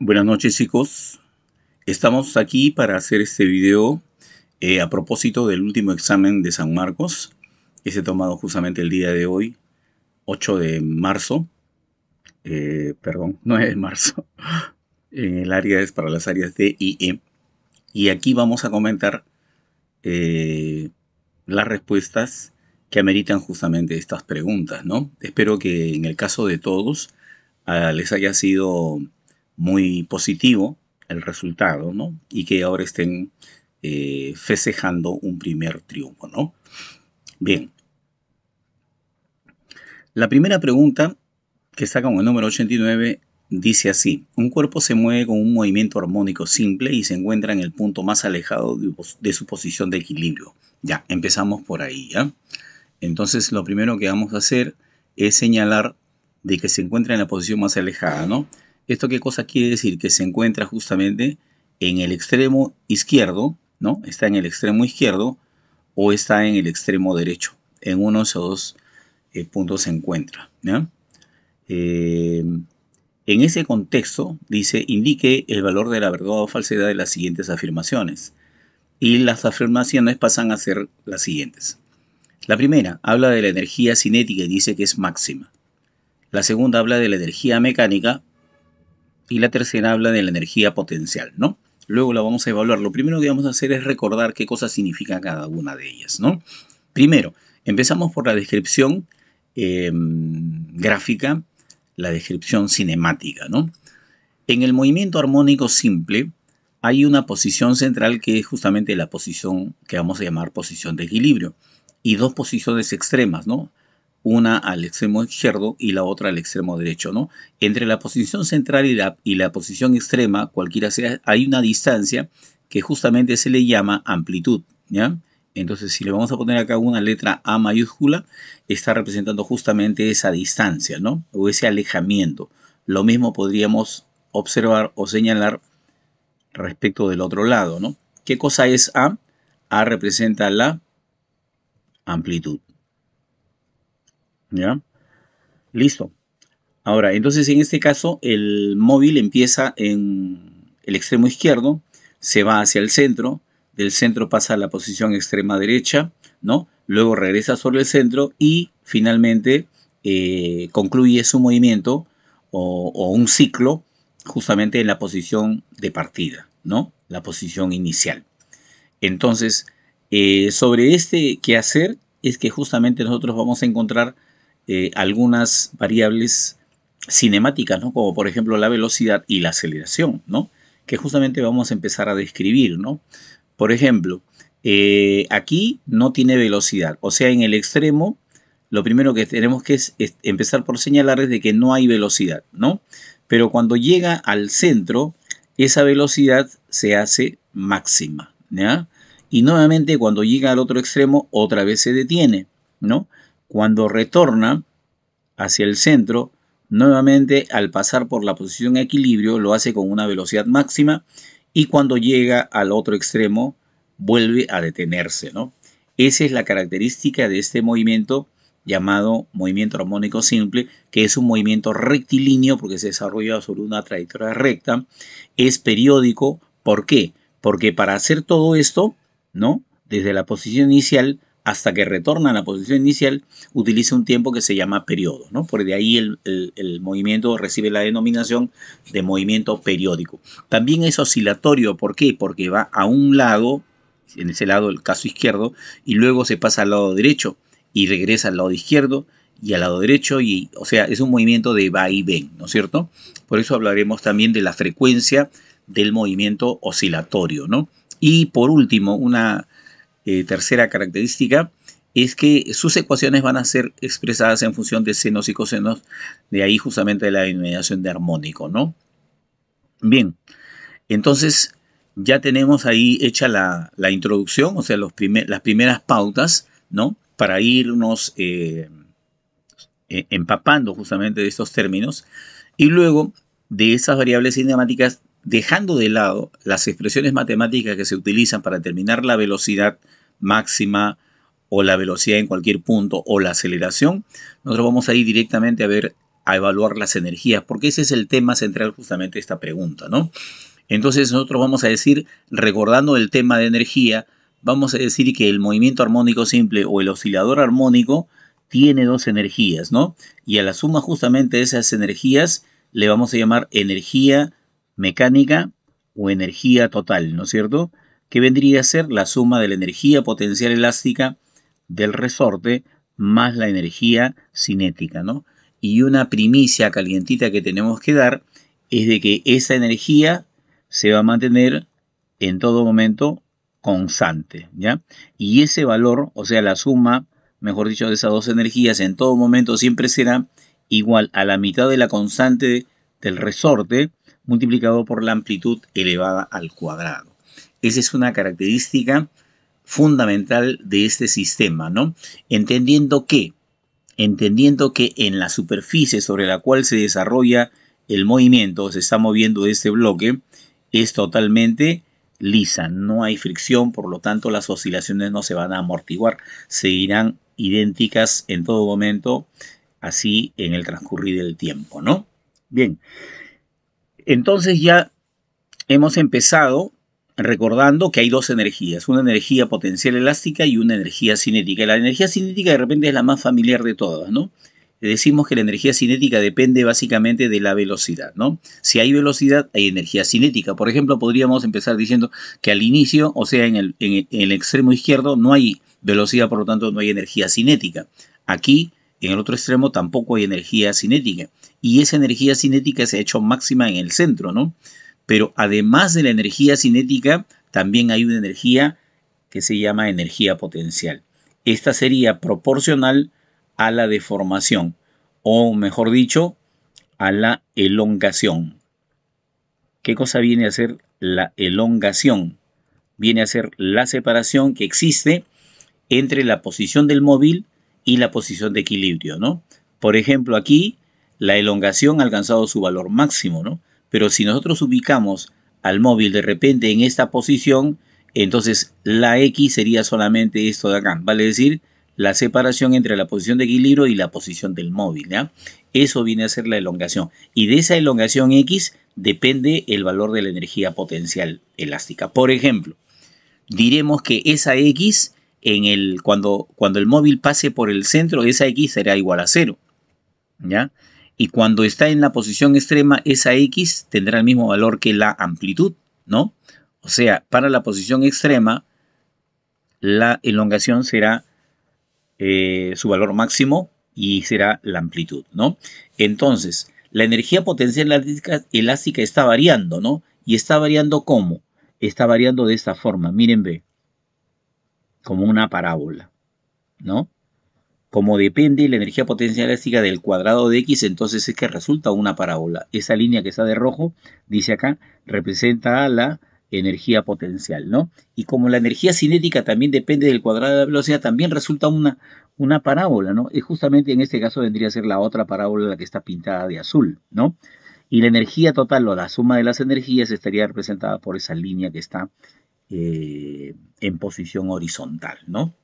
Buenas noches, chicos. Estamos aquí para hacer este video a propósito del último examen de San Marcos que se ha tomado justamente el día de hoy, 8 de marzo, perdón, 9 de marzo. El área es para las áreas D y E. Y aquí vamos a comentar las respuestas que ameritan justamente estas preguntas, ¿no? Espero que en el caso de todos les haya sido muy positivo el resultado, ¿no? Y que ahora estén festejando un primer triunfo, ¿no? Bien. La primera pregunta, que está con el número 89, dice así: un cuerpo se mueve con un movimiento armónico simple y se encuentra en el punto más alejado de su posición de equilibrio. Ya, empezamos por ahí, ¿ya? Entonces, lo primero que vamos a hacer es señalar de que se encuentra en la posición más alejada, ¿no? ¿Esto qué cosa quiere decir? Que se encuentra justamente en el extremo izquierdo, ¿no? Está en el extremo izquierdo o está en el extremo derecho. En uno de esos dos puntos se encuentra, ¿ya? En ese contexto, dice, indique el valor de la verdad o falsedad de las siguientes afirmaciones. Y las afirmaciones pasan a ser las siguientes. La primera habla de la energía cinética y dice que es máxima. La segunda habla de la energía mecánica y la tercera habla de la energía potencial, ¿no? Luego la vamos a evaluar. Lo primero que vamos a hacer es recordar qué cosa significa cada una de ellas, ¿no? Primero, empezamos por la descripción gráfica, la descripción cinemática, ¿no? En el movimiento armónico simple hay una posición central que es justamente la posición que vamos a llamar posición de equilibrio y dos posiciones extremas, ¿no? Una al extremo izquierdo y la otra al extremo derecho, ¿no? Entre la posición central y la posición extrema, cualquiera sea, hay una distancia que justamente se le llama amplitud, ¿ya? Entonces, si le vamos a poner acá una letra A mayúscula, está representando justamente esa distancia, ¿no? O ese alejamiento. Lo mismo podríamos observar o señalar respecto del otro lado, ¿no? ¿Qué cosa es A? A representa la amplitud, ¿ya? Listo. Ahora, entonces en este caso el móvil empieza en el extremo izquierdo, se va hacia el centro, del centro pasa a la posición extrema derecha, ¿no? Luego regresa sobre el centro y finalmente concluye su movimiento o un ciclo justamente en la posición de partida, ¿no? La posición inicial. Entonces, sobre este quehacer es que justamente nosotros vamos a encontrar algunas variables cinemáticas, ¿no? Como por ejemplo la velocidad y la aceleración, ¿no? Que justamente vamos a empezar a describir, ¿no? Por ejemplo, aquí no tiene velocidad, o sea, en el extremo, lo primero que tenemos que es empezar por señalar es de que no hay velocidad, ¿no? Pero cuando llega al centro, esa velocidad se hace máxima, ¿ya? Y nuevamente cuando llega al otro extremo, otra vez se detiene, ¿no? Cuando retorna hacia el centro, nuevamente al pasar por la posición de equilibrio lo hace con una velocidad máxima y cuando llega al otro extremo vuelve a detenerse, ¿no? Esa es la característica de este movimiento llamado movimiento armónico simple, que es un movimiento rectilíneo porque se desarrolla sobre una trayectoria recta, es periódico. ¿Por qué? Porque para hacer todo esto, ¿no? Desde la posición inicial hasta que retorna a la posición inicial, utiliza un tiempo que se llama periodo, ¿no? Por de ahí el movimiento recibe la denominación de movimiento periódico. También es oscilatorio, ¿por qué? Porque va a un lado, en ese lado, el caso izquierdo, y luego se pasa al lado derecho y regresa al lado izquierdo y al lado derecho, y, o sea, es un movimiento de va y ven, ¿no es cierto? Por eso hablaremos también de la frecuencia del movimiento oscilatorio, ¿no? Y por último, una tercera característica es que sus ecuaciones van a ser expresadas en función de senos y cosenos, de ahí justamente la denominación de armónico, ¿no? Bien, entonces ya tenemos ahí hecha la introducción, o sea, las primeras pautas, ¿no? Para irnos empapando justamente de estos términos y luego de esas variables cinemáticas, dejando de lado las expresiones matemáticas que se utilizan para determinar la velocidad máxima o la velocidad en cualquier punto o la aceleración, nosotros vamos a ir directamente a ver a evaluar las energías, porque ese es el tema central justamente de esta pregunta, ¿no? Entonces nosotros vamos a decir, recordando el tema de energía, vamos a decir que el movimiento armónico simple o el oscilador armónico tiene dos energías, ¿no? Y a la suma justamente de esas energías le vamos a llamar energía mecánica o energía total, ¿no es cierto? Que vendría a ser la suma de la energía potencial elástica del resorte más la energía cinética, ¿no? Y una primicia calientita que tenemos que dar es de que esa energía se va a mantener en todo momento constante, ¿ya? Y ese valor, o sea, la suma, mejor dicho, de esas dos energías en todo momento siempre será igual a la mitad de la constante del resorte multiplicado por la amplitud elevada al cuadrado. Esa es una característica fundamental de este sistema, ¿no? Entendiendo que en la superficie sobre la cual se desarrolla el movimiento, se está moviendo este bloque, es totalmente lisa, no hay fricción, por lo tanto las oscilaciones no se van a amortiguar, seguirán idénticas en todo momento, así en el transcurrir del tiempo, ¿no? Bien, entonces ya hemos empezado recordando que hay dos energías, una energía potencial elástica y una energía cinética. La energía cinética de repente es la más familiar de todas, ¿no? Decimos que la energía cinética depende básicamente de la velocidad, ¿no? Si hay velocidad, hay energía cinética. Por ejemplo, podríamos empezar diciendo que al inicio, o sea, en el extremo izquierdo, no hay velocidad, por lo tanto, no hay energía cinética. Aquí, en el otro extremo, tampoco hay energía cinética. Y esa energía cinética se ha hecho máxima en el centro, ¿no? Pero además de la energía cinética, también hay una energía que se llama energía potencial. Esta sería proporcional a la deformación, o mejor dicho, a la elongación. ¿Qué cosa viene a ser la elongación? Viene a ser la separación que existe entre la posición del móvil y la posición de equilibrio, ¿no? Por ejemplo, aquí la elongación ha alcanzado su valor máximo, ¿no? Pero si nosotros ubicamos al móvil de repente en esta posición, entonces la X sería solamente esto de acá, vale decir, la separación entre la posición de equilibrio y la posición del móvil, ¿ya? Eso viene a ser la elongación. Y de esa elongación X depende el valor de la energía potencial elástica. Por ejemplo, diremos que esa X, cuando el móvil pase por el centro, esa X será igual a 0, ¿ya? Y cuando está en la posición extrema, esa X tendrá el mismo valor que la amplitud, ¿no? O sea, para la posición extrema, la elongación será su valor máximo y será la amplitud, ¿no? Entonces, la energía potencial elástica está variando, ¿no? Y está variando ¿cómo? Está variando de esta forma, miren, ve, como una parábola, ¿no? Como depende la energía potencial elástica del cuadrado de X, entonces es que resulta una parábola. Esa línea que está de rojo, dice acá, representa a la energía potencial, ¿no? Y como la energía cinética también depende del cuadrado de la velocidad, también resulta una parábola, ¿no? Y justamente en este caso vendría a ser la otra parábola, la que está pintada de azul, ¿no? Y la energía total o la suma de las energías estaría representada por esa línea que está en posición horizontal, ¿no?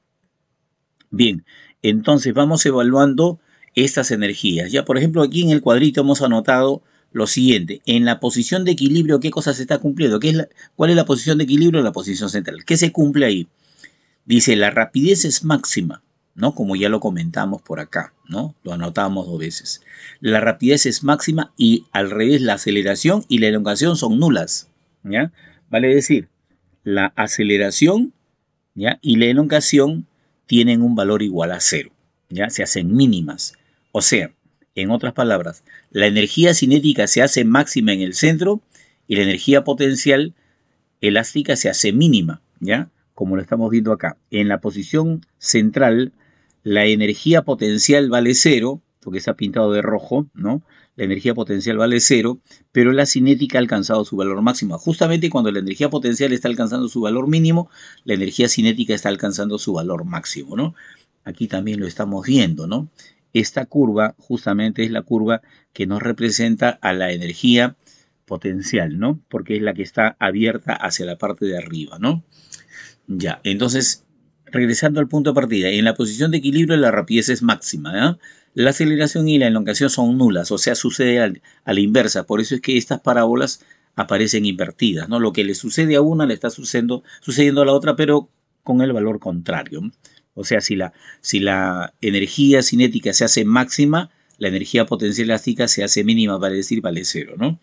Bien, entonces vamos evaluando estas energías. Ya, por ejemplo, aquí en el cuadrito hemos anotado lo siguiente. En la posición de equilibrio, ¿qué cosa se está cumpliendo? ¿Cuál es la posición de equilibrio? La posición central. ¿Qué se cumple ahí? Dice, la rapidez es máxima, ¿no? Como ya lo comentamos por acá, ¿no? Lo anotamos 2 veces. La rapidez es máxima y al revés, la aceleración y la elongación son nulas, ¿ya? Vale decir, la aceleración, ¿ya? Y la elongación tienen un valor igual a 0, ¿ya? Se hacen mínimas. O sea, en otras palabras, la energía cinética se hace máxima en el centro y la energía potencial elástica se hace mínima, ¿ya? Como lo estamos viendo acá. En la posición central, la energía potencial vale 0, porque está pintado de rojo, ¿no? La energía potencial vale 0, pero la cinética ha alcanzado su valor máximo. Justamente cuando la energía potencial está alcanzando su valor mínimo, la energía cinética está alcanzando su valor máximo, ¿no? Aquí también lo estamos viendo, ¿no? Esta curva justamente es la curva que nos representa a la energía potencial, ¿no? Porque es la que está abierta hacia la parte de arriba, ¿no? Ya, entonces, regresando al punto de partida, en la posición de equilibrio la rapidez es máxima, ¿eh? la aceleración y la elongación son nulas, o sea, sucede a la inversa. Por eso es que estas parábolas aparecen invertidas, ¿no? Lo que le sucede a una le está sucediendo a la otra, pero con el valor contrario. O sea, si la energía cinética se hace máxima, la energía potencial elástica se hace mínima, vale decir, vale cero, ¿no?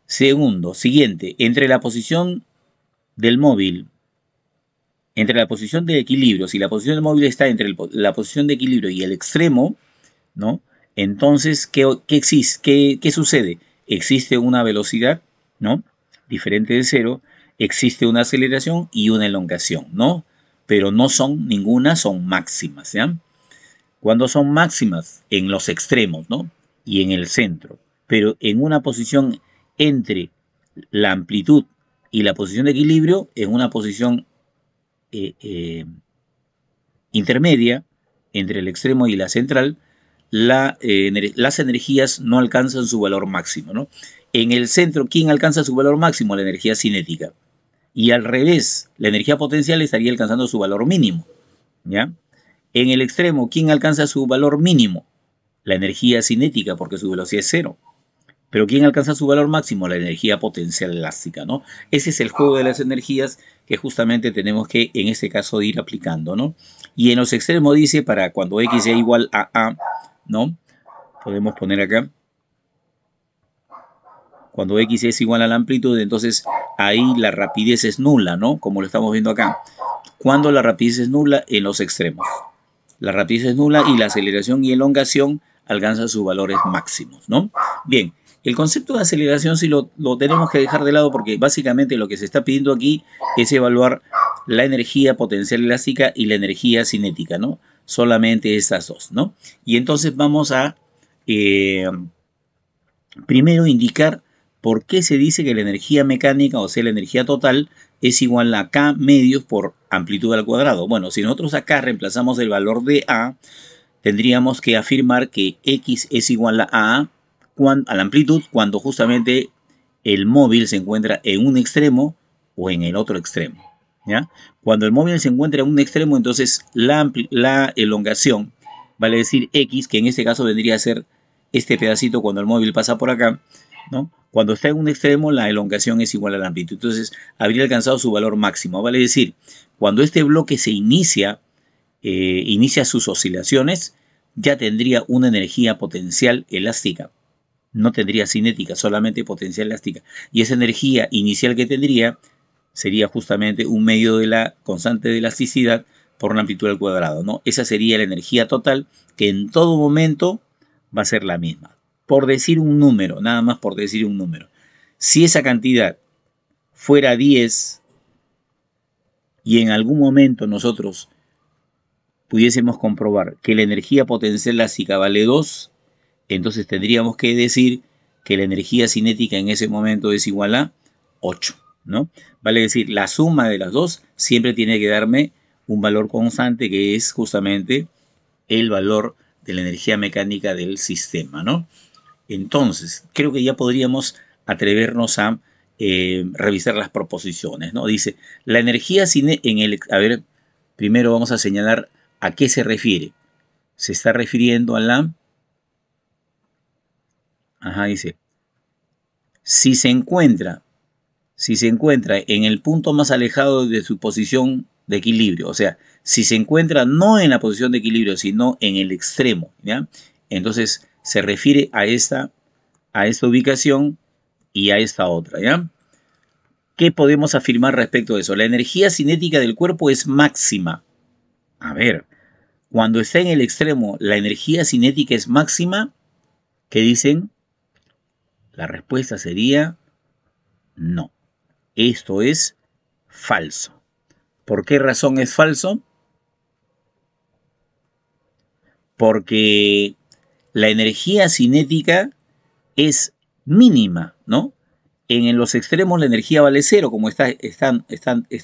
Siguiente, entre la posición del móvil, entre la posición de equilibrio, si la posición del móvil está entre la posición de equilibrio y el extremo, ¿no? Entonces, ¿qué sucede? Existe una velocidad, ¿no? Diferente de cero, existe una aceleración y una elongación, ¿no? Pero no son ninguna, son máximas, ¿ya? Cuando son máximas en los extremos, ¿no? Y en el centro, pero en una posición entre la amplitud y la posición de equilibrio, en una posición intermedia entre el extremo y la central, las energías no alcanzan su valor máximo, ¿no? En el centro, ¿quién alcanza su valor máximo? La energía cinética. Y al revés, la energía potencial estaría alcanzando su valor mínimo, ¿ya? En el extremo, ¿quién alcanza su valor mínimo? La energía cinética, porque su velocidad es cero. Pero ¿quién alcanza su valor máximo? La energía potencial elástica, ¿no? Ese es el juego de las energías que justamente tenemos que, en este caso, ir aplicando, ¿no? Y en los extremos dice, para cuando X sea igual a A, ¿no? Podemos poner acá, cuando X es igual a la amplitud, entonces ahí la rapidez es nula, ¿no? Como lo estamos viendo acá. Cuando la rapidez es nula, en los extremos. La rapidez es nula y la aceleración y elongación alcanzan sus valores máximos, ¿no? Bien, el concepto de aceleración sí lo tenemos que dejar de lado porque básicamente lo que se está pidiendo aquí es evaluar la energía potencial elástica y la energía cinética, ¿no? Solamente estas dos, ¿no? Y entonces vamos a primero indicar por qué se dice que la energía mecánica, o sea, la energía total, es igual a K medios por amplitud al cuadrado. Bueno, si nosotros acá reemplazamos el valor de A, tendríamos que afirmar que X es igual a la amplitud cuando justamente el móvil se encuentra en un extremo o en el otro extremo, ¿ya? Cuando el móvil se encuentra en un extremo, entonces la elongación, vale decir X, que en este caso vendría a ser este pedacito cuando el móvil pasa por acá, ¿no? Cuando está en un extremo, la elongación es igual a la amplitud. Entonces, habría alcanzado su valor máximo. Vale decir, cuando este bloque se inicia sus oscilaciones, ya tendría una energía potencial elástica. No tendría cinética, solamente potencial elástica. Y esa energía inicial que tendría sería justamente un medio de la constante de elasticidad por una amplitud al cuadrado, ¿no? Esa sería la energía total que en todo momento va a ser la misma. Por decir un número, nada más por decir un número. Si esa cantidad fuera 10 y en algún momento nosotros pudiésemos comprobar que la energía potencial elástica vale 2, entonces tendríamos que decir que la energía cinética en ese momento es igual a 8, ¿no? Vale decir, la suma de las dos siempre tiene que darme un valor constante que es justamente el valor de la energía mecánica del sistema, ¿no? Entonces, creo que ya podríamos atrevernos a revisar las proposiciones, ¿no? Dice, la energía cinética, a ver, primero vamos a señalar a qué se refiere. Se está refiriendo a la... dice, si se encuentra en el punto más alejado de su posición de equilibrio, o sea, si se encuentra no en la posición de equilibrio, sino en el extremo, ¿ya? Entonces se refiere a esta ubicación y a esta otra, ¿ya? ¿Qué podemos afirmar respecto de eso? La energía cinética del cuerpo es máxima. A ver, cuando está en el extremo, la energía cinética es máxima. ¿Qué dicen? La respuesta sería no. Esto es falso. ¿Por qué razón es falso? Porque la energía cinética es mínima, ¿no? En los extremos la energía vale cero, como está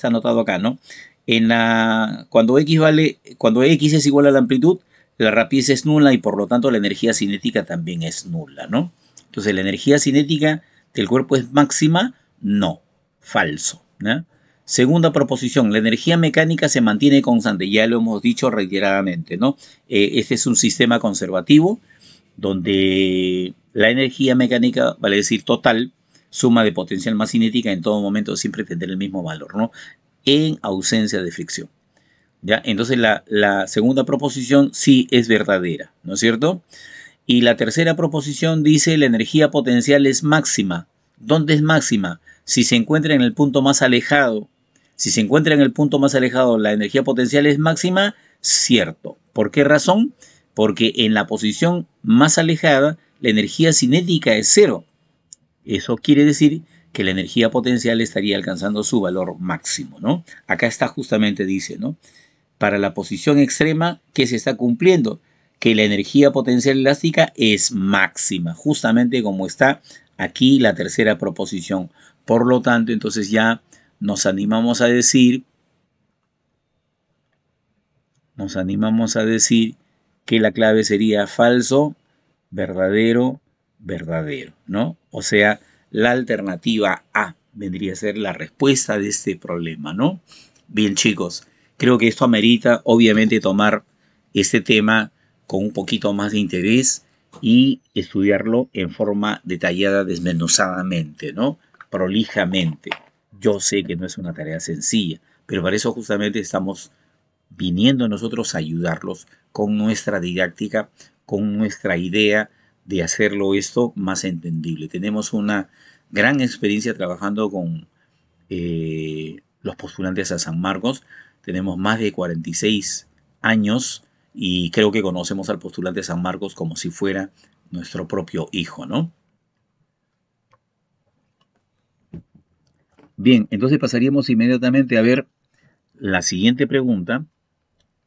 anotado acá, ¿no? Cuando X es igual a la amplitud, la rapidez es nula y por lo tanto la energía cinética también es nula, ¿no? Entonces, ¿la energía cinética del cuerpo es máxima? No, falso, ¿no? Segunda proposición, la energía mecánica se mantiene constante, ya lo hemos dicho reiteradamente, ¿no? Este es un sistema conservativo donde la energía mecánica, vale decir total, suma de potencial más cinética en todo momento siempre tendrá el mismo valor, ¿no? En ausencia de fricción. ¿Ya? Entonces la segunda proposición sí es verdadera, ¿no es cierto? Y la tercera proposición dice la energía potencial es máxima. ¿Dónde es máxima? Si se encuentra en el punto más alejado. Si se encuentra en el punto más alejado, la energía potencial es máxima, cierto. ¿Por qué razón? Porque en la posición más alejada, la energía cinética es cero. Eso quiere decir que la energía potencial estaría alcanzando su valor máximo, ¿no? Acá está justamente, dice, ¿no? Para la posición extrema, ¿qué se está cumpliendo? Que la energía potencial elástica es máxima, justamente como está aquí la tercera proposición. Por lo tanto, entonces ya nos animamos a decir que la clave sería falso, verdadero, verdadero, ¿no? O sea, la alternativa A vendría a ser la respuesta de este problema, ¿no? Bien, chicos, creo que esto amerita, obviamente, tomar este tema con un poquito más de interés y estudiarlo en forma detallada, desmenuzadamente, ¿no? Prolijamente. Yo sé que no es una tarea sencilla, pero para eso justamente estamos viniendo nosotros a ayudarlos con nuestra didáctica, con nuestra idea de hacerlo esto más entendible. Tenemos una gran experiencia trabajando con los postulantes a San Marcos. Tenemos más de 46 años y creo que conocemos al postulante San Marcos como si fuera nuestro propio hijo, ¿no? Bien, entonces pasaríamos inmediatamente a ver la siguiente pregunta,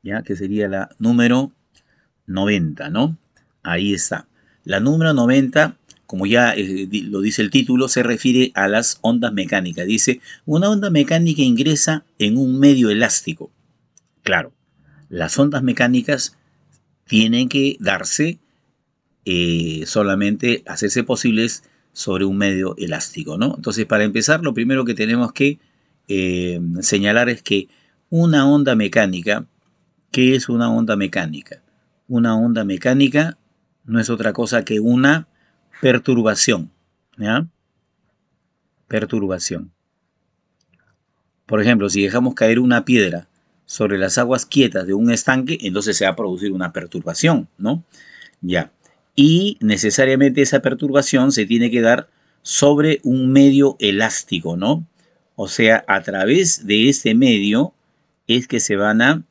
ya que sería la número 90, ¿no? Ahí está. La número 90, como ya lo dice el título, se refiere a las ondas mecánicas. Dice, una onda mecánica ingresa en un medio elástico. Claro, las ondas mecánicas tienen que darse solamente, hacerse posibles sobre un medio elástico, ¿no? Entonces, para empezar, lo primero que tenemos que señalar es que una onda mecánica, ¿qué es una onda mecánica? Una onda mecánica no es otra cosa que una perturbación, ¿ya? Perturbación. Por ejemplo, si dejamos caer una piedra sobre las aguas quietas de un estanque, entonces se va a producir una perturbación, ¿no? Ya. Y necesariamente esa perturbación se tiene que dar sobre un medio elástico, ¿no? O sea, a través de este medio es que se van a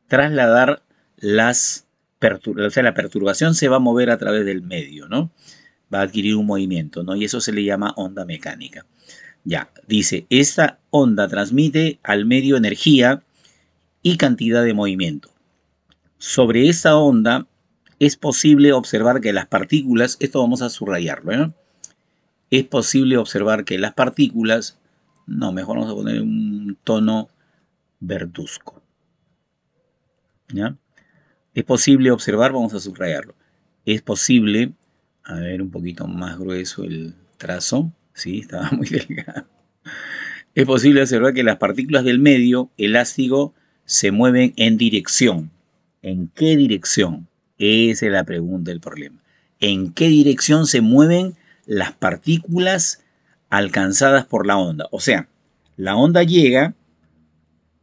trasladar o sea, la perturbación se va a mover a través del medio, ¿no? Va a adquirir un movimiento, ¿no? Y eso se le llama onda mecánica. Ya, dice, esta onda transmite al medio energía y cantidad de movimiento. Sobre esta onda es posible observar que las partículas, esto vamos a subrayarlo, ¿eh? Es posible observar que las partículas, no, mejor vamos a poner un tono verduzco, ¿ya? Es posible observar, vamos a subrayarlo, es posible, a ver, un poquito más grueso el trazo, sí, estaba muy delgado. Es posible observar que las partículas del medio elástico se mueven en dirección. ¿En qué dirección? Esa es la pregunta del problema. ¿En qué dirección se mueven las partículas alcanzadas por la onda? O sea, la onda llega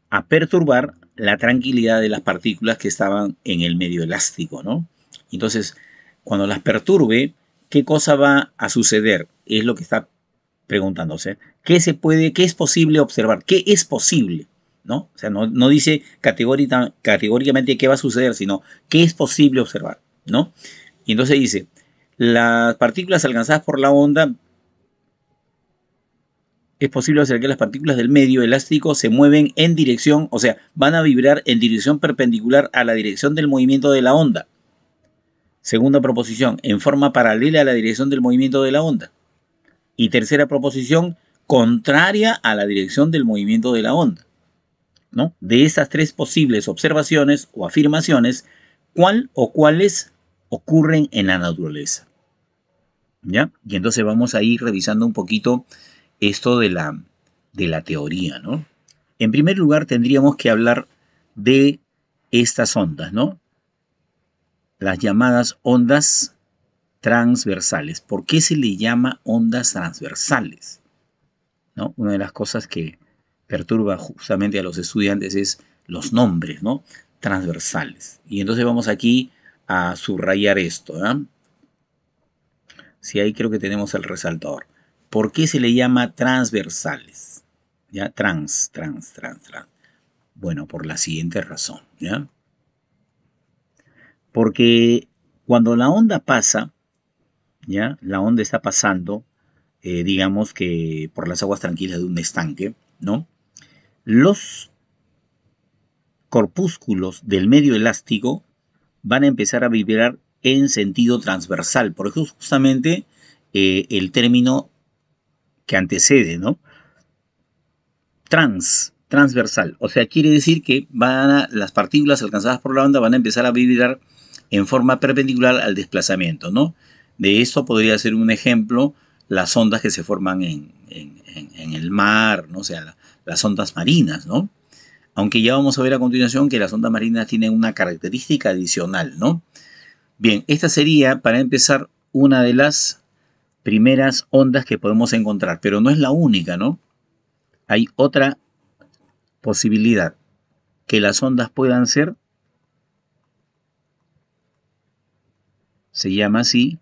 a perturbar la tranquilidad de las partículas que estaban en el medio elástico, ¿no? Entonces, cuando las perturbe, ¿qué cosa va a suceder? Es lo que está preguntándose. ¿Qué es posible observar? ¿Qué es posible? ¿No? O sea, no dice categóricamente qué va a suceder, sino qué es posible observar, ¿no? Y entonces dice, las partículas alcanzadas por la onda, es posible observar que las partículas del medio elástico se mueven en dirección, o sea, van a vibrar en dirección perpendicular a la dirección del movimiento de la onda. Segunda proposición, en forma paralela a la dirección del movimiento de la onda. Y tercera proposición, contraria a la dirección del movimiento de la onda, ¿no? De estas tres posibles observaciones o afirmaciones, ¿cuál o cuáles ocurren en la naturaleza? ¿Ya? Y entonces vamos a ir revisando un poquito esto de la teoría, ¿no? En primer lugar, tendríamos que hablar de estas ondas, ¿no? Las llamadas ondas transversales. ¿Por qué se le llama ondas transversales? ¿No? Una de las cosas que perturba justamente a los estudiantes es los nombres, ¿no? Transversales. Y entonces vamos aquí a subrayar esto, ¿eh? Sí, ahí creo que tenemos el resaltador. ¿Por qué se le llama transversales? ¿Ya? Trans. Bueno, por la siguiente razón, ¿ya? Porque cuando la onda pasa, ¿ya? La onda está pasando, digamos que por las aguas tranquilas de un estanque, ¿no? Los corpúsculos del medio elástico van a empezar a vibrar en sentido transversal. Por eso justamente el término que antecede, ¿no? Transversal. O sea, quiere decir que las partículas alcanzadas por la onda van a empezar a vibrar en forma perpendicular al desplazamiento, ¿no? De esto podría ser un ejemplo las ondas que se forman en el mar, ¿no? O sea, las ondas marinas, ¿no? Aunque ya vamos a ver a continuación que las ondas marinas tienen una característica adicional, ¿no? Bien, esta sería, para empezar, una de las primeras ondas que podemos encontrar, pero no es la única, ¿no? Hay otra posibilidad, que las ondas puedan ser, se llama así,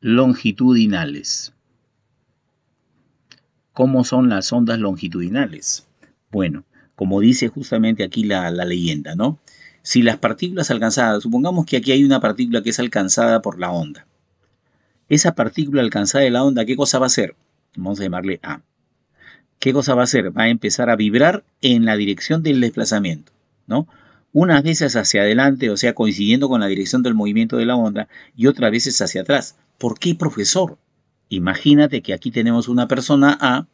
longitudinales. ¿Cómo son las ondas longitudinales? Bueno, como dice justamente aquí la leyenda, ¿no? Si las partículas alcanzadas, supongamos que aquí hay una partícula que es alcanzada por la onda. Esa partícula alcanzada de la onda, ¿qué cosa va a hacer? Vamos a llamarle A. ¿Qué cosa va a hacer? Va a empezar a vibrar en la dirección del desplazamiento, ¿no? Unas veces hacia adelante, o sea, coincidiendo con la dirección del movimiento de la onda, y otras veces hacia atrás. ¿Por qué, profesor? Imagínate que aquí tenemos una persona A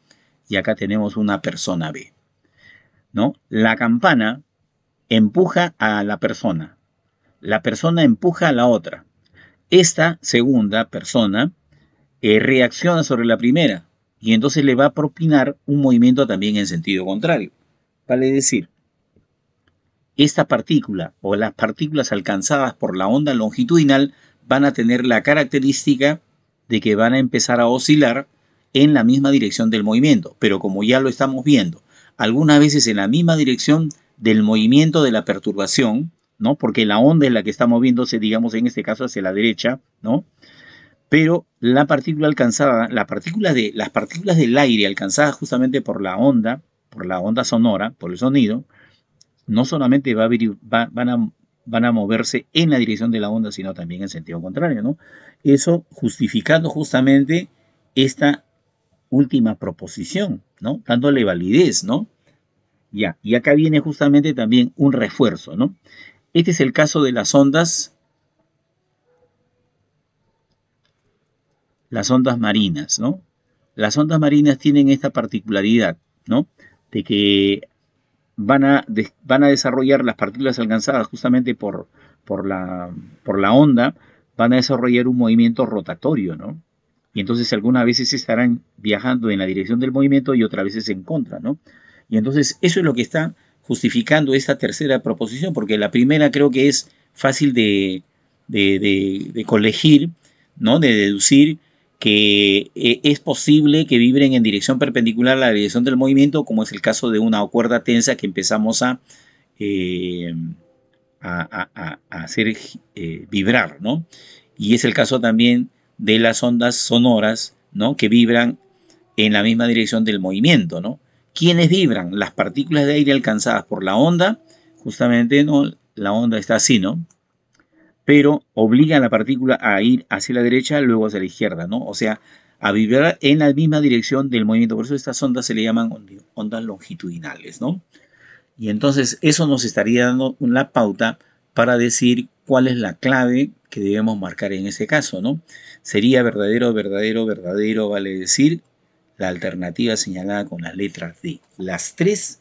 y acá tenemos una persona B, ¿no? La campana empuja a la persona empuja a la otra. Esta segunda persona reacciona sobre la primera y entonces le va a propinar un movimiento también en sentido contrario. Vale decir, esta partícula o las partículas alcanzadas por la onda longitudinal van a tener la característica de que van a empezar a oscilar en la misma dirección del movimiento, pero como ya lo estamos viendo, algunas veces en la misma dirección del movimiento de la perturbación, ¿no? Porque la onda es la que está moviéndose, digamos, en este caso hacia la derecha, ¿no? Pero la partícula alcanzada, las partículas del aire alcanzadas justamente por la onda sonora, por el sonido, no solamente van a moverse en la dirección de la onda, sino también en sentido contrario, ¿no? Eso justificando justamente esta última proposición, ¿no? Dándole validez, ¿no? Ya, y acá viene justamente también un refuerzo, ¿no? Este es el caso de las ondas marinas, ¿no? Las ondas marinas tienen esta particularidad, ¿no? De que van a desarrollar las partículas alcanzadas justamente por la onda, van a desarrollar un movimiento rotatorio, ¿no? Y entonces algunas veces estarán viajando en la dirección del movimiento y otras veces en contra, ¿no? Y entonces eso es lo que está justificando esta tercera proposición, porque la primera creo que es fácil de colegir, ¿no? De deducir que es posible que vibren en dirección perpendicular a la dirección del movimiento, como es el caso de una cuerda tensa que empezamos a hacer vibrar, ¿no? Y es el caso también de las ondas sonoras, ¿no? Que vibran en la misma dirección del movimiento, ¿no? ¿Quiénes vibran? Las partículas de aire alcanzadas por la onda, justamente, ¿no? La onda está así, ¿no? Pero obliga a la partícula a ir hacia la derecha, luego hacia la izquierda, ¿no? O sea, a vibrar en la misma dirección del movimiento. Por eso estas ondas se le llaman ondas longitudinales, ¿no? Y entonces eso nos estaría dando una pauta para decir cuál es la clave que debemos marcar en ese caso, ¿no? Sería verdadero, vale decir, la alternativa señalada con las letras D. Las tres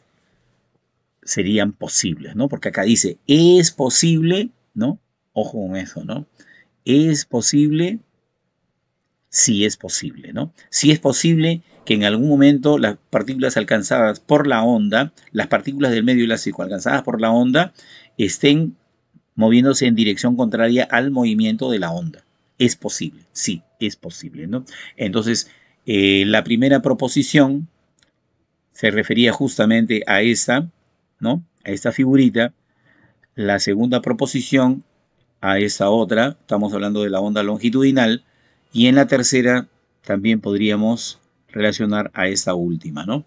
serían posibles, ¿no? Porque acá dice, es posible, ¿no? Ojo con eso, ¿no? Es posible, sí es posible, ¿no? Si es posible que en algún momento las partículas alcanzadas por la onda, las partículas del medio elástico alcanzadas por la onda, estén moviéndose en dirección contraria al movimiento de la onda. Es posible, sí, es posible, ¿no? Entonces, la primera proposición se refería justamente a esta, ¿no? A esta figurita. La segunda proposición a esa otra, estamos hablando de la onda longitudinal, y en la tercera también podríamos relacionar a esta última, ¿no?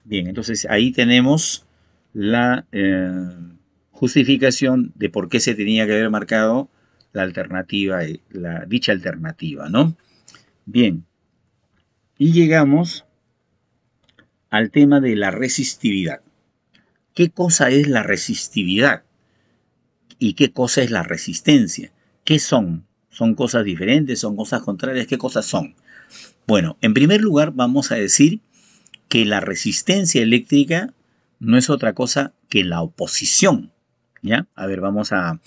Bien, entonces ahí tenemos la justificación de por qué se tenía que haber marcado la alternativa, dicha alternativa, ¿no? Bien, y llegamos al tema de la resistividad. ¿Qué cosa es la resistividad? ¿Y qué cosa es la resistencia? ¿Qué son? ¿Son cosas diferentes? ¿Son cosas contrarias? ¿Qué cosas son? Bueno, en primer lugar vamos a decir que la resistencia eléctrica no es otra cosa que la oposición, ¿ya? A ver, vamos a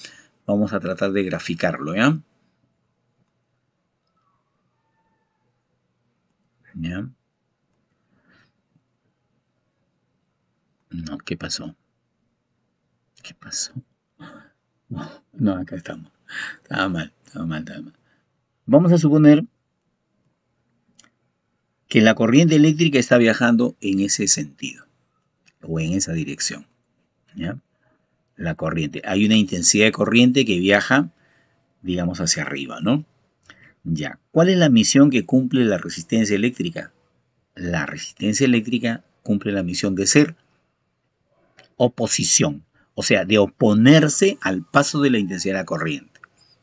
tratar de graficarlo, ¿ya? ¿Ya? No, ¿qué pasó? ¿Qué pasó? No, acá estamos. Estaba mal, estaba mal, estaba mal. Vamos a suponer que la corriente eléctrica está viajando en ese sentido o en esa dirección, ¿ya? La corriente. Hay una intensidad de corriente que viaja, digamos, hacia arriba, ¿no? Ya. ¿Cuál es la misión que cumple la resistencia eléctrica? La resistencia eléctrica cumple la misión de ser oposición, o sea, de oponerse al paso de la intensidad de la corriente,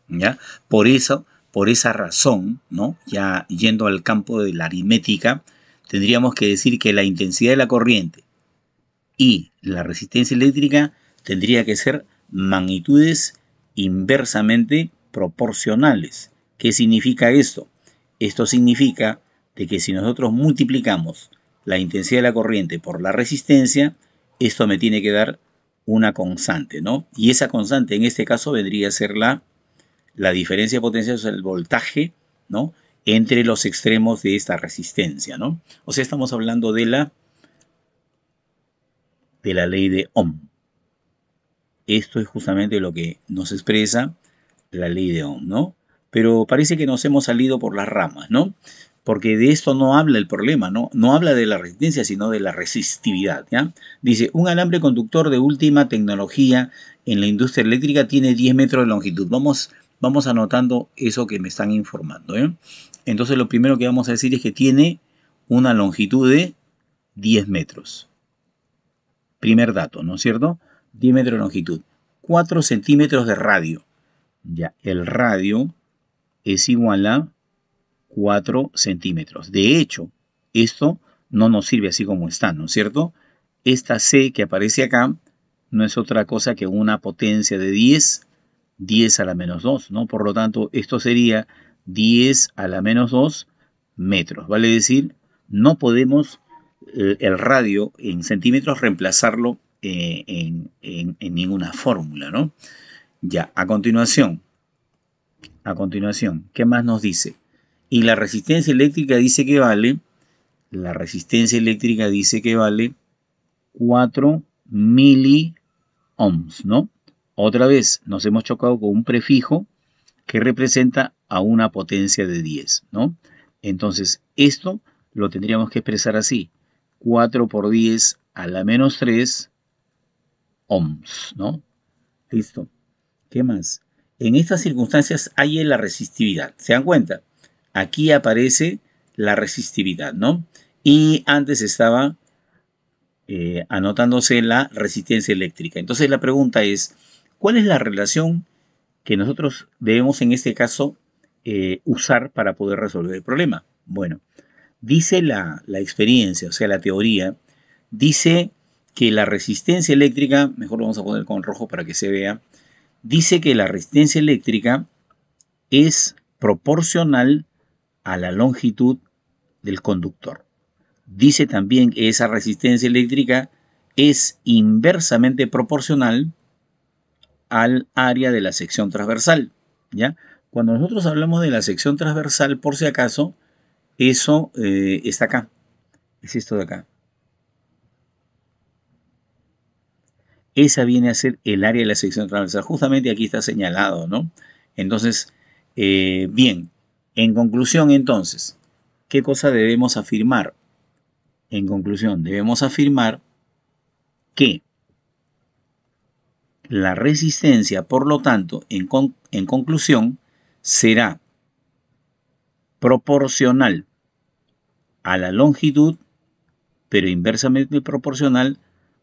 ¿ya? Por esa razón, ¿no? Ya yendo al campo de la aritmética, tendríamos que decir que la intensidad de la corriente y la resistencia eléctrica tendría que ser magnitudes inversamente proporcionales. ¿Qué significa esto? Esto significa de que si nosotros multiplicamos la intensidad de la corriente por la resistencia, esto me tiene que dar una constante, ¿no? Y esa constante en este caso vendría a ser la diferencia de potencia, o sea, el voltaje, ¿no? Entre los extremos de esta resistencia, ¿no? O sea, estamos hablando de la ley de Ohm. Esto es justamente lo que nos expresa la ley de Ohm, ¿no? Pero parece que nos hemos salido por las ramas, ¿no? Porque de esto no habla el problema, ¿no? No habla de la resistencia, sino de la resistividad, ¿ya? Dice, un alambre conductor de última tecnología en la industria eléctrica tiene 10 metros de longitud. Vamos anotando eso que me están informando, ¿eh? Entonces lo primero que vamos a decir es que tiene una longitud de 10 metros. Primer dato, ¿no es cierto? 10 metros de longitud. 4 centímetros de radio. Ya, el radio es igual a 4 centímetros. De hecho, esto no nos sirve así como está, ¿no es cierto? Esta C que aparece acá no es otra cosa que una potencia de 10 a la menos 2, ¿no? Por lo tanto, esto sería 10 a la menos 2 metros. Vale decir, no podemos el radio en centímetros reemplazarlo en ninguna fórmula, ¿no? Ya, a continuación, ¿qué más nos dice? Y la resistencia eléctrica dice que vale, 4 miliohms, ¿no? Otra vez nos hemos chocado con un prefijo que representa a una potencia de 10, ¿no? Entonces, esto lo tendríamos que expresar así. 4 por 10 a la menos 3 ohms, ¿no? Listo. ¿Qué más? En estas circunstancias hay la resistividad. ¿Se dan cuenta? Aquí aparece la resistividad, ¿no? Y antes estaba anotándose la resistencia eléctrica. Entonces la pregunta es, ¿cuál es la relación que nosotros debemos en este caso usar para poder resolver el problema? Bueno, dice la experiencia, o sea, la teoría, dice que la resistencia eléctrica, mejor lo vamos a poner con rojo para que se vea, dice que la resistencia eléctrica es proporcional a la longitud del conductor. Dice también que esa resistencia eléctrica es inversamente proporcional al área de la sección transversal, ¿ya? Cuando nosotros hablamos de la sección transversal, por si acaso, eso está acá. Es esto de acá. Esa viene a ser el área de la sección transversal. Justamente aquí está señalado, ¿no? Entonces, bien, en conclusión entonces, ¿qué cosa debemos afirmar? En conclusión, debemos afirmar que la resistencia, por lo tanto, en conclusión, será proporcional a la longitud, pero inversamente proporcional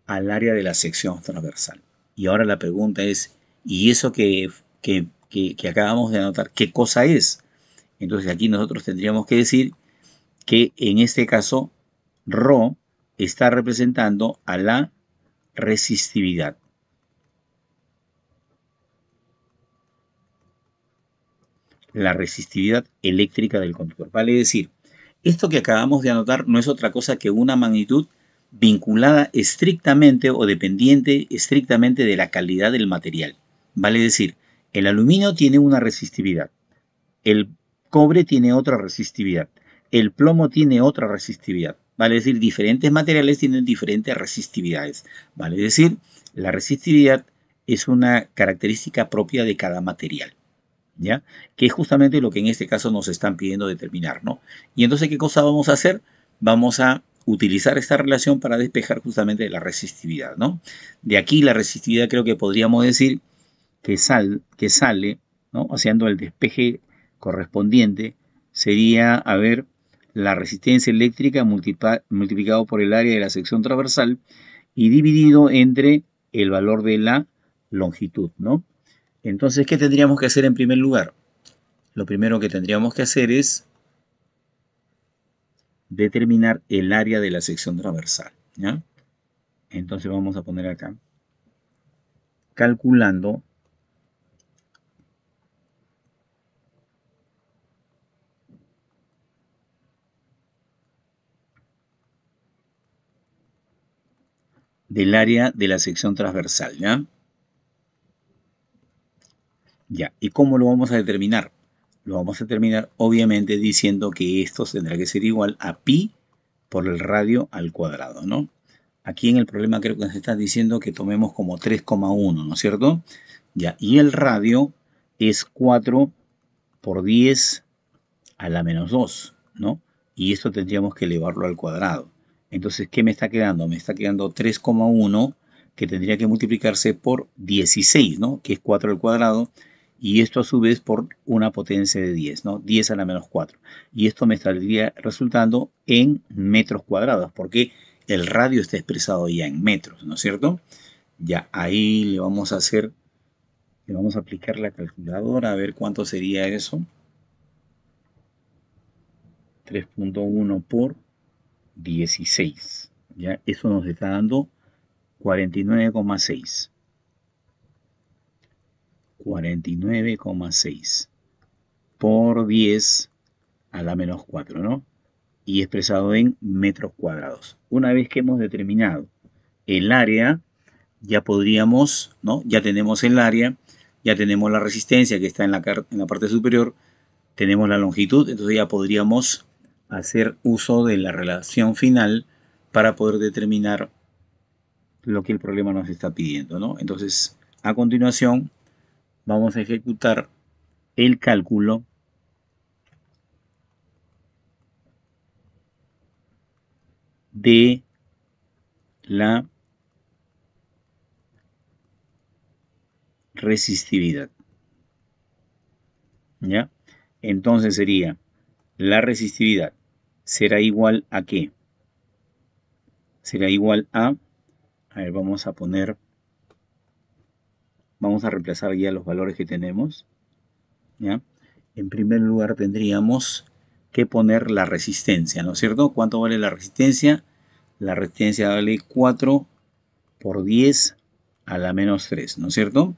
al área de la sección transversal. Y ahora la pregunta es, ¿y eso que acabamos de anotar, qué cosa es? Entonces aquí nosotros tendríamos que decir que en este caso Rho está representando a la resistividad. La resistividad eléctrica del conductor. Vale decir, esto que acabamos de anotar no es otra cosa que una magnitud vinculada estrictamente o dependiente estrictamente de la calidad del material. Vale decir, el aluminio tiene una resistividad, el cobre tiene otra resistividad, el plomo tiene otra resistividad. Vale decir, diferentes materiales tienen diferentes resistividades. Vale decir, la resistividad es una característica propia de cada material. ¿Ya? Que es justamente lo que en este caso nos están pidiendo determinar, ¿no? Y entonces, ¿qué cosa vamos a hacer? Vamos a utilizar esta relación para despejar justamente la resistividad, ¿no? De aquí la resistividad creo que podríamos decir que sale, ¿no? Haciendo el despeje correspondiente, sería, a ver, la resistencia eléctrica multiplicado por el área de la sección transversal y dividido entre el valor de la longitud, ¿no? Entonces, ¿qué tendríamos que hacer en primer lugar? Lo primero que tendríamos que hacer es determinar el área de la sección transversal, ¿ya? Entonces vamos a poner acá, calculando del área de la sección transversal, ¿ya? Ya, ¿y cómo lo vamos a determinar? Lo vamos a determinar obviamente diciendo que esto tendrá que ser igual a pi por el radio al cuadrado, ¿no? Aquí en el problema creo que nos está diciendo que tomemos como 3,1, ¿no es cierto? Ya, y el radio es 4 por 10 a la menos 2, ¿no? Y esto tendríamos que elevarlo al cuadrado. Entonces, ¿qué me está quedando? Me está quedando 3,1 que tendría que multiplicarse por 16, ¿no? Que es 4 al cuadrado. Y esto a su vez por una potencia de 10, ¿no? 10 a la menos 4. Y esto me estaría resultando en metros cuadrados, porque el radio está expresado ya en metros, ¿no es cierto? Ya ahí le vamos a hacer, le vamos a aplicar la calculadora a ver cuánto sería eso. 3,1 por 16. ¿Ya? Eso nos está dando 49,6. 49,6 por 10 a la menos 4, ¿no? Y expresado en metros cuadrados. Una vez que hemos determinado el área, ya podríamos, ¿no? Ya tenemos el área, ya tenemos la resistencia que está en la parte superior, tenemos la longitud, entonces ya podríamos hacer uso de la relación final para poder determinar lo que el problema nos está pidiendo, ¿no? Entonces, a continuación, vamos a ejecutar el cálculo de la resistividad, ¿ya? Entonces sería, la resistividad será igual a ¿qué? Será igual a ver, vamos a reemplazar ya los valores que tenemos, ¿ya? En primer lugar tendríamos que poner la resistencia, ¿no es cierto? ¿Cuánto vale la resistencia? La resistencia vale 4 por 10 a la menos 3, ¿no es cierto?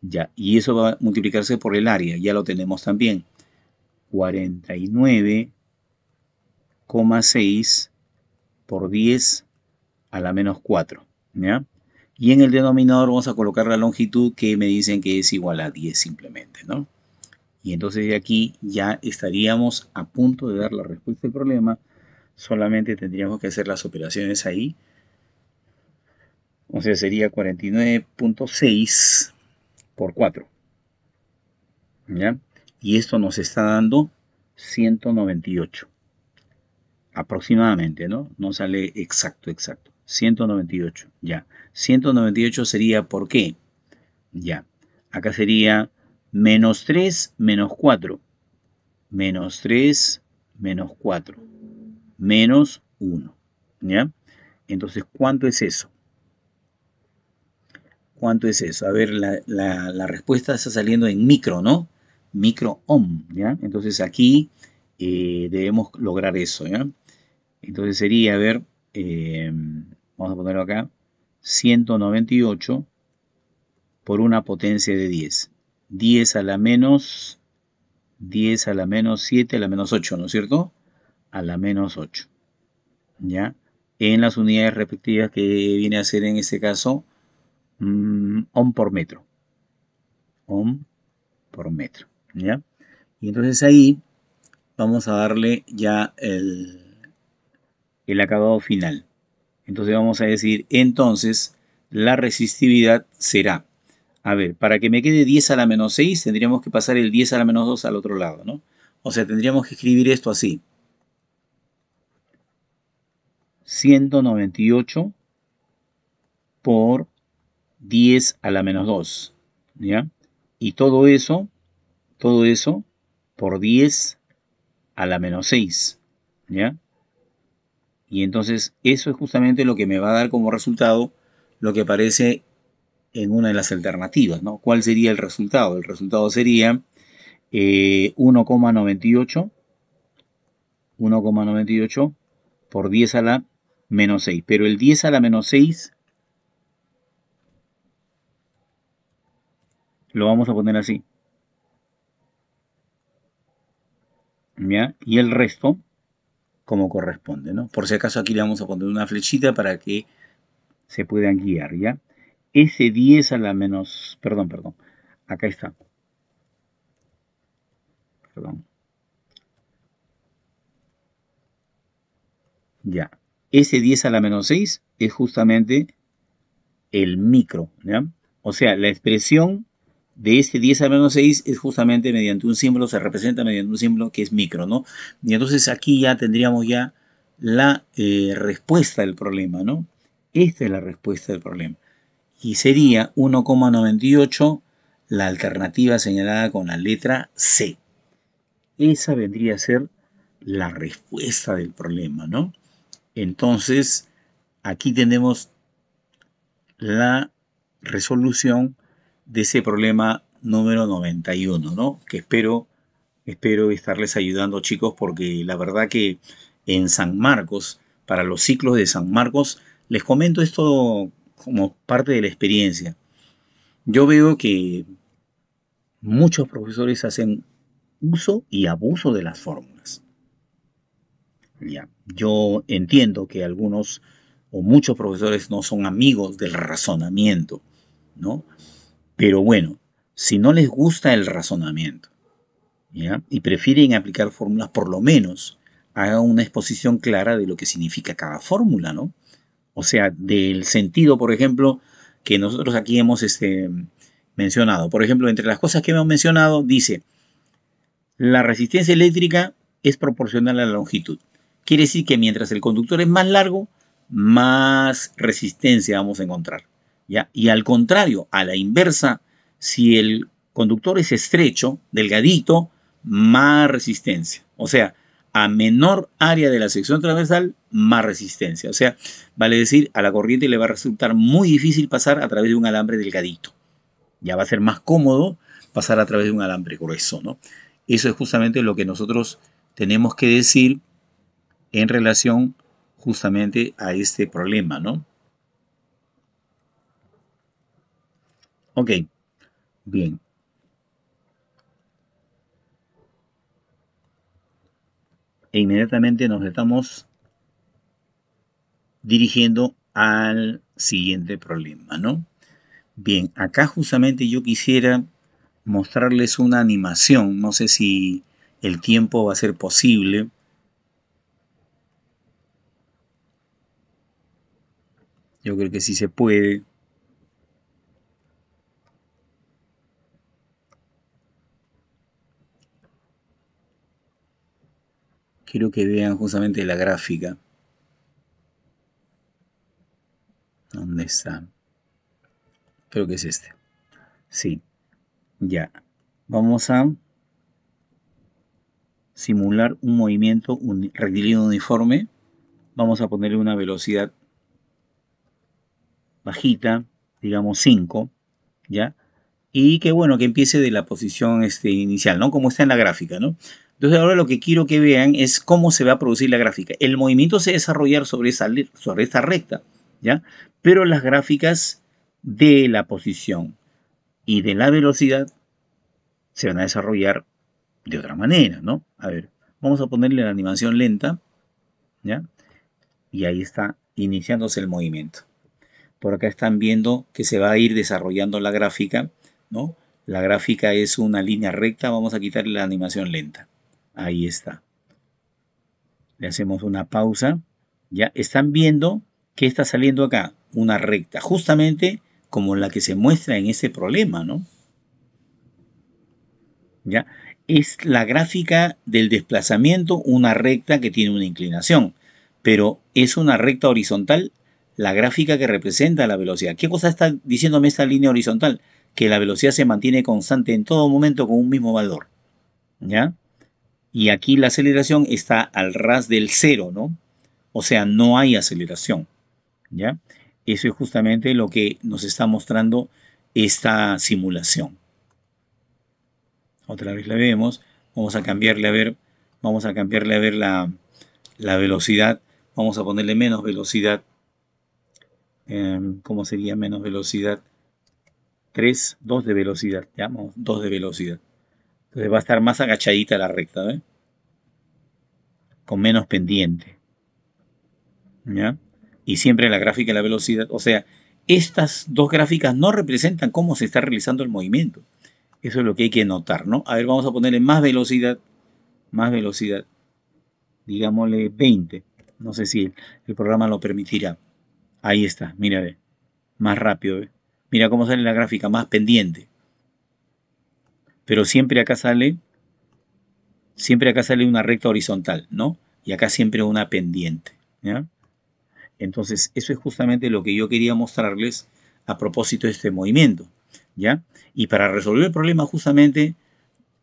Ya, y eso va a multiplicarse por el área, ya lo tenemos también. 49,6 por 10 a la menos 4, ¿ya? Y en el denominador vamos a colocar la longitud que me dicen que es igual a 10 simplemente, ¿no? Y entonces de aquí ya estaríamos a punto de dar la respuesta del problema, Solamente tendríamos que hacer las operaciones ahí. O sea, sería 49.6 por 4. ¿Ya? Y esto nos está dando 198. Aproximadamente, ¿no? No sale exacto, exacto. 198, ya. 198 sería ¿por qué? Ya. Acá sería menos 3 menos 4. Menos 3 menos 4. Menos 1. ¿Ya? Entonces, ¿cuánto es eso? ¿Cuánto es eso? A ver, la respuesta está saliendo en micro, ¿no? Micro ohm, ¿ya? Entonces aquí debemos lograr eso, ¿ya? Entonces sería, a ver, eh, vamos a ponerlo acá, 198 por una potencia de 10. 10 a la menos, 10 a la menos 7 a la menos 8, ¿no es cierto? A la menos 8, ¿ya? En las unidades respectivas que viene a ser en este caso, ohm por metro. Ohm por metro, ¿ya? Y entonces ahí vamos a darle ya el acabado final. Entonces vamos a decir, entonces, la resistividad será, a ver, para que me quede 10 a la menos 6, tendríamos que pasar el 10 a la menos 2 al otro lado, ¿no? O sea, tendríamos que escribir esto así. 198 por 10 a la menos 2, ¿ya? Y todo eso por 10 a la menos 6, ¿ya? Y entonces eso es justamente lo que me va a dar como resultado lo que aparece en una de las alternativas, ¿no? ¿Cuál sería el resultado? El resultado sería 1,98 por 10 a la menos 6. Pero el 10 a la menos 6 lo vamos a poner así, ¿ya? Y el resto como corresponde, ¿no? Por si acaso aquí le vamos a poner una flechita para que se puedan guiar, ¿ya? Ese 10 a la menos, perdón, acá está, perdón, ya. Ese 10 a la menos 6 es justamente el micro, ¿ya? O sea, la expresión de este 10 a menos 6 es justamente mediante un símbolo, se representa mediante un símbolo que es micro, ¿no? Y entonces aquí ya tendríamos ya la respuesta del problema, ¿no? Esta es la respuesta del problema. Y sería 1,98 la alternativa señalada con la letra C. Esa vendría a ser la respuesta del problema, ¿no? Entonces, aquí tenemos la resolución de ese problema número 91, ¿no? Que espero estarles ayudando, chicos, porque la verdad que en San Marcos, para los ciclos de San Marcos, les comento esto como parte de la experiencia. Yo veo que muchos profesores hacen uso y abuso de las fórmulas. Ya, yo entiendo que algunos o muchos profesores no son amigos del razonamiento, ¿no? Pero bueno, si no les gusta el razonamiento, ¿ya? Y prefieren aplicar fórmulas, por lo menos hagan una exposición clara de lo que significa cada fórmula, ¿no? O sea, del sentido, por ejemplo, que nosotros aquí hemos mencionado. Por ejemplo, entre las cosas que hemos mencionado, dice, la resistencia eléctrica es proporcional a la longitud. Quiere decir que mientras el conductor es más largo, más resistencia vamos a encontrar, ¿ya? Y al contrario, a la inversa, si el conductor es estrecho, delgadito, más resistencia. O sea, a menor área de la sección transversal, más resistencia. O sea, vale decir, a la corriente le va a resultar muy difícil pasar a través de un alambre delgadito. Ya va a ser más cómodo pasar a través de un alambre grueso, ¿no? Eso es justamente lo que nosotros tenemos que decir en relación justamente a este problema, ¿no? Ok, bien. E inmediatamente nos estamos dirigiendo al siguiente problema, ¿no? Bien, acá justamente yo quisiera mostrarles una animación. No sé si el tiempo va a ser posible. Yo creo que sí se puede. Quiero que vean justamente la gráfica. ¿Dónde está? Creo que es este. Sí, ya. Vamos a simular un movimiento rectilíneo uniforme. Vamos a ponerle una velocidad bajita, digamos 5, ¿ya? Y que bueno, que empiece de la posición inicial, ¿no? Como está en la gráfica, ¿no? Entonces ahora lo que quiero que vean es cómo se va a producir la gráfica. El movimiento se va a desarrollar sobre esta recta, ¿ya? Pero las gráficas de la posición y de la velocidad se van a desarrollar de otra manera, ¿no? A ver, vamos a ponerle la animación lenta, ¿ya? Y ahí está iniciándose el movimiento. Por acá están viendo que se va a ir desarrollando la gráfica, ¿no? La gráfica es una línea recta, vamos a quitarle la animación lenta. Ahí está. Le hacemos una pausa. Ya están viendo que está saliendo acá una recta, justamente como la que se muestra en este problema, ¿no? ¿Ya? Es la gráfica del desplazamiento, una recta que tiene una inclinación, pero es una recta horizontal la gráfica que representa la velocidad. ¿Qué cosa está diciéndome esta línea horizontal? Que la velocidad se mantiene constante en todo momento con un mismo valor, ¿ya? Y aquí la aceleración está al ras del cero, ¿no? O sea, no hay aceleración, ¿ya? Eso es justamente lo que nos está mostrando esta simulación. Otra vez la vemos, vamos a cambiarle a ver, la velocidad, vamos a ponerle menos velocidad. ¿Cómo sería menos velocidad? 3, 2 de velocidad, ya, 2 de velocidad. Entonces va a estar más agachadita la recta, ¿eh? Con menos pendiente, ¿ya? Y siempre la gráfica de la velocidad, o sea, estas dos gráficas no representan cómo se está realizando el movimiento. Eso es lo que hay que notar, ¿no? A ver, vamos a ponerle más velocidad, digámosle 20. No sé si el programa lo permitirá. Ahí está, mira, ve, más rápido, ve. Mira cómo sale la gráfica, más pendiente. Pero siempre acá sale una recta horizontal, ¿no? Y acá siempre una pendiente, ¿ya? Entonces, eso es justamente lo que yo quería mostrarles a propósito de este movimiento, ¿ya? Y para resolver el problema justamente,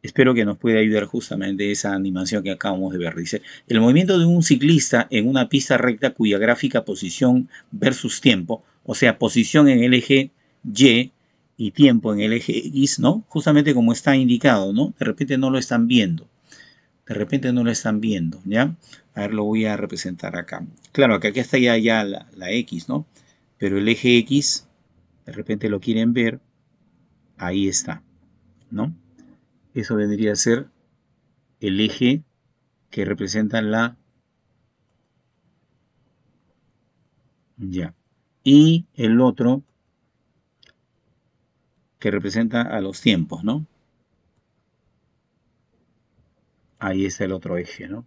espero que nos pueda ayudar justamente esa animación que acabamos de ver. Dice, el movimiento de un ciclista en una pista recta cuya gráfica posición versus tiempo, o sea, posición en el eje Y y tiempo en el eje X, ¿no? Justamente como está indicado, ¿no? De repente no lo están viendo. ¿Ya? A ver, lo voy a representar acá. Claro, que aquí está ya la X, ¿no? Pero el eje X, de repente lo quieren ver, ahí está, ¿no? Eso vendría a ser el eje que representa ya. Y el otro que representa a los tiempos, ¿no? Ahí está el otro eje, ¿no?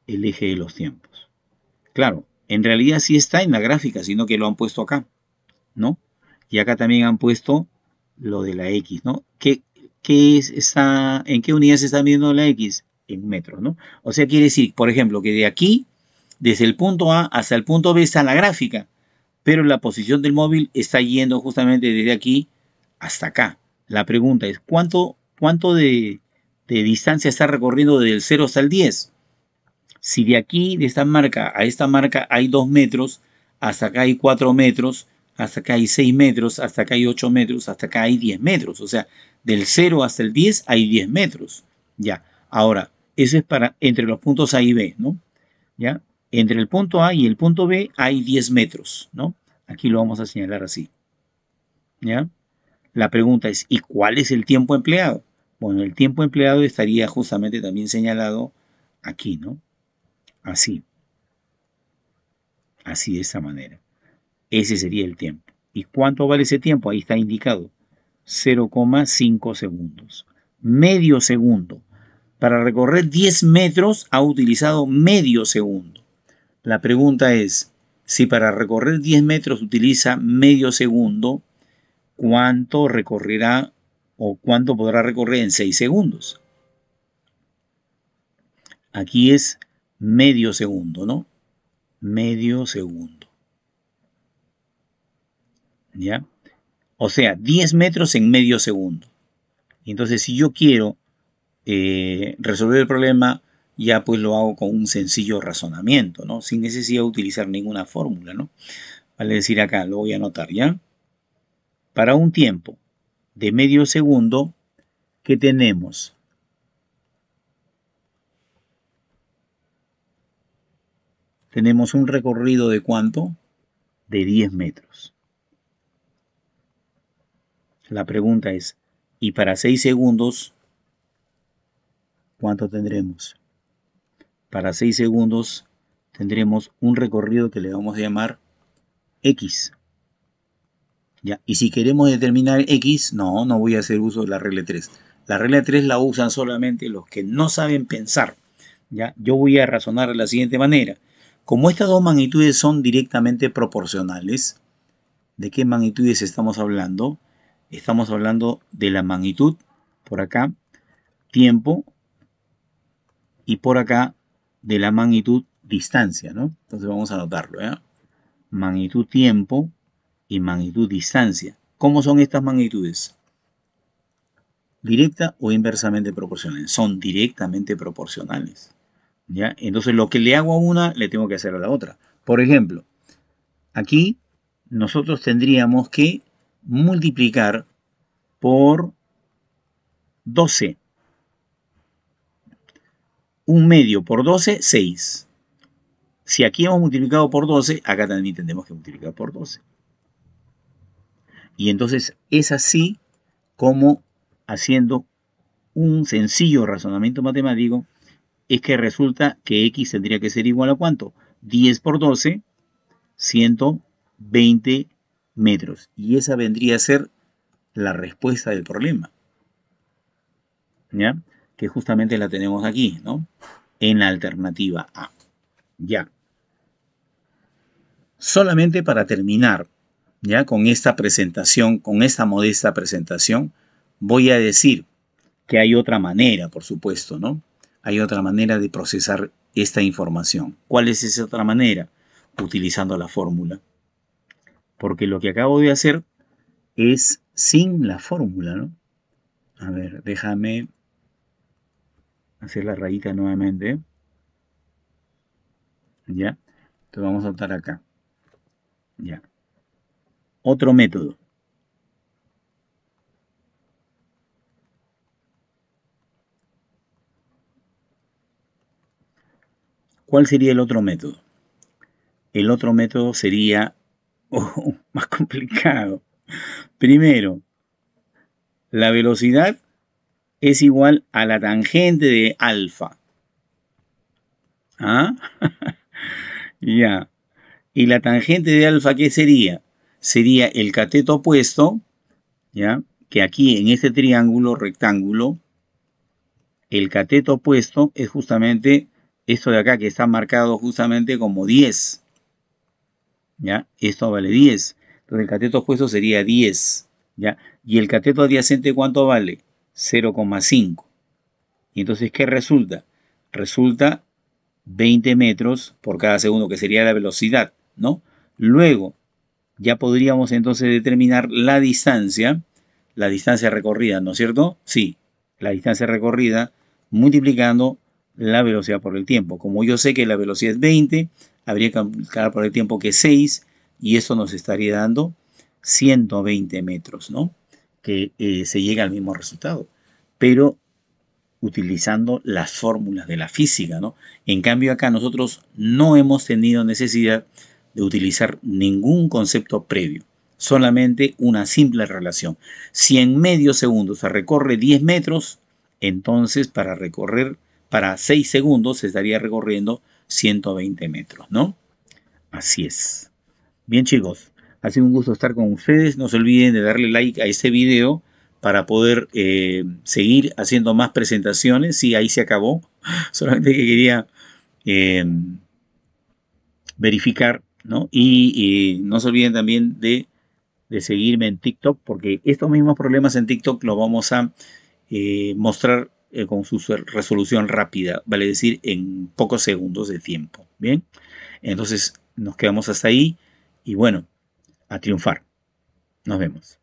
El eje de los tiempos. Claro, en realidad sí está en la gráfica, sino que lo han puesto acá, ¿no? Y acá también han puesto lo de la X, ¿no? ¿En qué unidad se está midiendo la X? En metros, ¿no? O sea, quiere decir, por ejemplo, que de aquí, desde el punto A hasta el punto B está la gráfica, pero la posición del móvil está yendo justamente desde aquí hasta acá. La pregunta es, ¿cuánto de distancia está recorriendo desde el 0 hasta el 10? Si de aquí, de esta marca a esta marca, hay 2 metros, hasta acá hay 4 metros, hasta acá hay 6 metros, hasta acá hay 8 metros, hasta acá hay 10 metros. O sea, del 0 hasta el 10 hay 10 metros. Ya, ahora, eso es para entre los puntos A y B, ¿no? ¿Ya? Entre el punto A y el punto B hay 10 metros, ¿no? Aquí lo vamos a señalar así, ¿ya? La pregunta es, ¿y cuál es el tiempo empleado? Bueno, el tiempo empleado estaría justamente también señalado aquí, ¿no? Así, así de esa manera. Ese sería el tiempo. ¿Y cuánto vale ese tiempo? Ahí está indicado. 0,5 segundos. Medio segundo. Para recorrer 10 metros ha utilizado medio segundo. La pregunta es, Si para recorrer 10 metros utiliza medio segundo, ¿cuánto recorrerá o cuánto podrá recorrer en 6 segundos? Aquí es medio segundo, ¿no? Medio segundo. ¿Ya? O sea, 10 metros en medio segundo. Entonces, si yo quiero resolver el problema, ya pues lo hago con un sencillo razonamiento, ¿no? Sin necesidad de utilizar ninguna fórmula, ¿no? Vale decir acá, lo voy a anotar, ¿ya? Para un tiempo de medio segundo, ¿qué tenemos? Tenemos un recorrido de ¿cuánto? De 10 metros. La pregunta es, ¿y para 6 segundos cuánto tendremos? Para 6 segundos tendremos un recorrido que le vamos a llamar X. ¿Ya? Y si queremos determinar X, no voy a hacer uso de la regla 3. La regla 3 la usan solamente los que no saben pensar. ¿Ya? Yo voy a razonar de la siguiente manera. Como estas dos magnitudes son directamente proporcionales, ¿de qué magnitudes estamos hablando? Estamos hablando de la magnitud, por acá, tiempo, y por acá, de la magnitud distancia, ¿no? Entonces vamos a anotarlo, ¿ya? Magnitud tiempo y magnitud distancia. ¿Cómo son estas magnitudes? ¿Directa o inversamente proporcionales? Son directamente proporcionales, ¿ya? Entonces lo que le hago a una, le tengo que hacer a la otra. Por ejemplo, aquí nosotros tendríamos que multiplicar por 12. Un medio por 12, 6. Si aquí hemos multiplicado por 12, acá también tendremos que multiplicar por 12. Y entonces es así como, haciendo un sencillo razonamiento matemático, es que resulta que X tendría que ser igual a ¿cuánto? 10 por 12, 120 metros. Y esa vendría a ser la respuesta del problema, ¿ya? Que justamente la tenemos aquí, ¿no? En la alternativa A. Ya. Solamente para terminar, ya con esta presentación, con esta modesta presentación, voy a decir que hay otra manera, por supuesto, ¿no? Hay otra manera de procesar esta información. ¿Cuál es esa otra manera? Utilizando la fórmula. Porque lo que acabo de hacer es sin la fórmula, ¿no? A ver, déjame hacer la rayita nuevamente. ¿Ya? Entonces vamos a optar acá. ¿Ya? Otro método. ¿Cuál sería el otro método? El otro método sería más complicado. Primero, la velocidad es igual a la tangente de alfa. ¿Ah? Ya. ¿Y la tangente de alfa qué sería? Sería el cateto opuesto, ¿ya? Que aquí en este triángulo rectángulo, el cateto opuesto es justamente esto de acá que está marcado justamente como 10. ¿Ya? Esto vale 10. Entonces el cateto opuesto sería 10. ¿Ya? Y el cateto adyacente, ¿cuánto vale? 0,5. Y entonces, ¿qué resulta? Resulta 20 metros por cada segundo, que sería la velocidad, ¿no? Luego, ya podríamos entonces determinar la distancia recorrida, ¿no es cierto? Sí, la distancia recorrida multiplicando la velocidad por el tiempo. Como yo sé que la velocidad es 20, habría que multiplicar por el tiempo, que es 6, y eso nos estaría dando 120 metros, ¿no? Que se llega al mismo resultado, pero utilizando las fórmulas de la física, ¿no? En cambio acá nosotros no hemos tenido necesidad de utilizar ningún concepto previo, solamente una simple relación. Si en medio segundo se recorre 10 metros, entonces para 6 segundos se estaría recorriendo 120 metros, ¿no? Así es. Bien, chicos, ha sido un gusto estar con ustedes. No se olviden de darle like a este video para poder seguir haciendo más presentaciones. Sí, ahí se acabó. Solamente que quería verificar ¿no? Y no se olviden también de seguirme en TikTok, porque estos mismos problemas en TikTok los vamos a mostrar con su resolución rápida, vale decir, en pocos segundos de tiempo. Bien, entonces nos quedamos hasta ahí y bueno, a triunfar. Nos vemos.